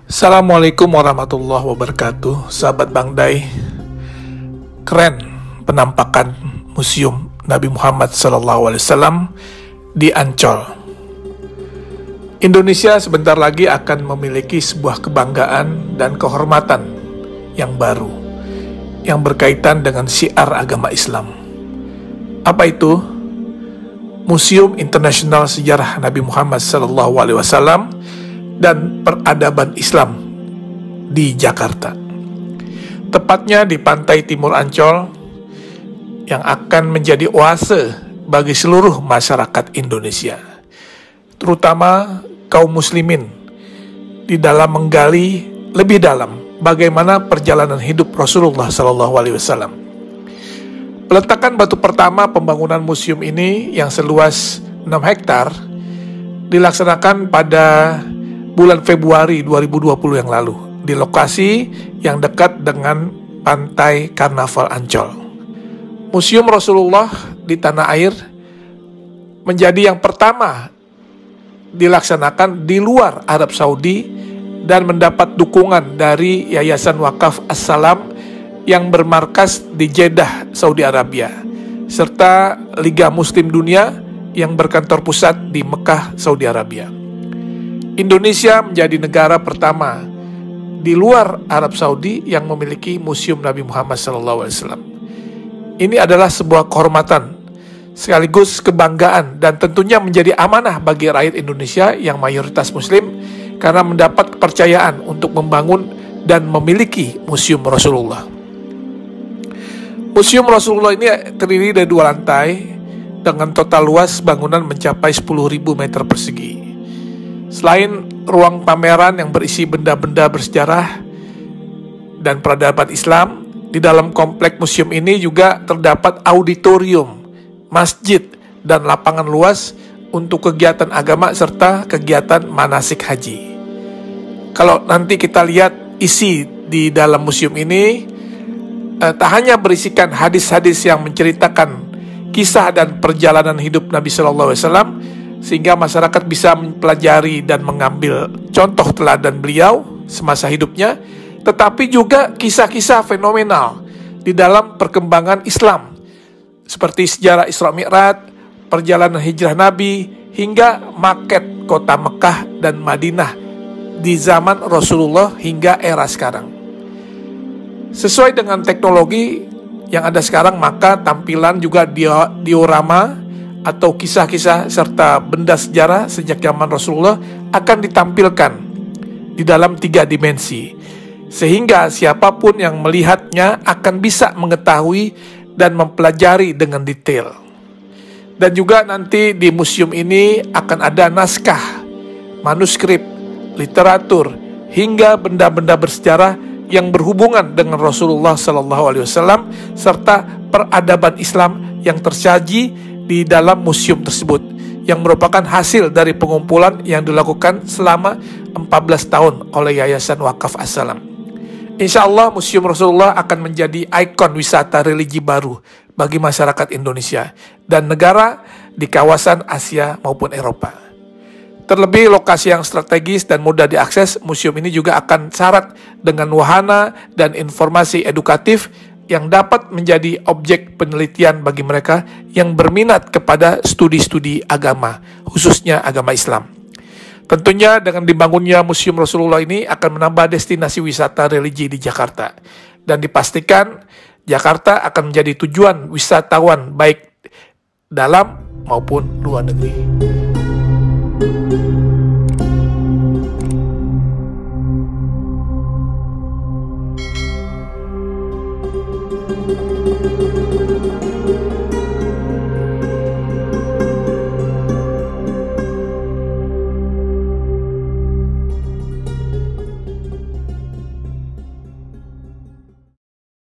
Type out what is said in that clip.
Assalamualaikum warahmatullahi wabarakatuh. Sahabat Bang Day, keren penampakan Museum Nabi Muhammad SAW di Ancol. Indonesia sebentar lagi akan memiliki sebuah kebanggaan dan kehormatan yang baru yang berkaitan dengan syiar agama Islam. Apa itu? Museum Internasional Sejarah Nabi Muhammad SAW dan Peradaban Islam di Jakarta, tepatnya di pantai timur Ancol, yang akan menjadi oase bagi seluruh masyarakat Indonesia, terutama kaum muslimin, di dalam menggali lebih dalam bagaimana perjalanan hidup Rasulullah SAW. Peletakan batu pertama pembangunan museum ini yang seluas 6 hektar dilaksanakan pada bulan Februari 2020 yang lalu di lokasi yang dekat dengan pantai Karnaval Ancol. Museum Rasulullah di tanah air menjadi yang pertama dilaksanakan di luar Arab Saudi dan mendapat dukungan dari Yayasan Wakaf As-Salam yang bermarkas di Jeddah, Saudi Arabia, serta Liga Muslim Dunia yang berkantor pusat di Mekah, Saudi Arabia. Indonesia menjadi negara pertama di luar Arab Saudi yang memiliki Museum Nabi Muhammad SAW. Ini adalah sebuah kehormatan sekaligus kebanggaan dan tentunya menjadi amanah bagi rakyat Indonesia yang mayoritas Muslim karena mendapat kepercayaan untuk membangun dan memiliki Museum Rasulullah. Museum Rasulullah ini terdiri dari 2 lantai dengan total luas bangunan mencapai 10.000 meter persegi. Selain ruang pameran yang berisi benda-benda bersejarah dan peradaban Islam, di dalam komplek museum ini juga terdapat auditorium, masjid, dan lapangan luas untuk kegiatan agama serta kegiatan manasik haji. Kalau nanti kita lihat isi di dalam museum ini, tak hanya berisikan hadis-hadis yang menceritakan kisah dan perjalanan hidup Nabi SAW, sehingga masyarakat bisa mempelajari dan mengambil contoh teladan beliau semasa hidupnya, tetapi juga kisah-kisah fenomenal di dalam perkembangan Islam, seperti sejarah Isra Mi'raj, perjalanan hijrah Nabi, hingga maket kota Mekah dan Madinah di zaman Rasulullah hingga era sekarang. Sesuai dengan teknologi yang ada sekarang, maka tampilan juga diorama atau kisah-kisah serta benda sejarah sejak zaman Rasulullah akan ditampilkan di dalam 3 dimensi, sehingga siapapun yang melihatnya akan bisa mengetahui dan mempelajari dengan detail. Dan juga nanti di museum ini akan ada naskah, manuskrip, literatur, hingga benda-benda bersejarah yang berhubungan dengan Rasulullah SAW serta peradaban Islam yang tersaji di dalam museum tersebut, yang merupakan hasil dari pengumpulan yang dilakukan selama 14 tahun oleh Yayasan Wakaf As-Salam. Insya Allah Museum Rasulullah akan menjadi ikon wisata religi baru bagi masyarakat Indonesia dan negara di kawasan Asia maupun Eropa. Terlebih lokasi yang strategis dan mudah diakses, museum ini juga akan syarat dengan wahana dan informasi edukatif yang dapat menjadi objek penelitian bagi mereka yang berminat kepada studi-studi agama, khususnya agama Islam. Tentunya dengan dibangunnya Museum Rasulullah ini akan menambah destinasi wisata religi di Jakarta, dan dipastikan Jakarta akan menjadi tujuan wisatawan baik dalam maupun luar negeri.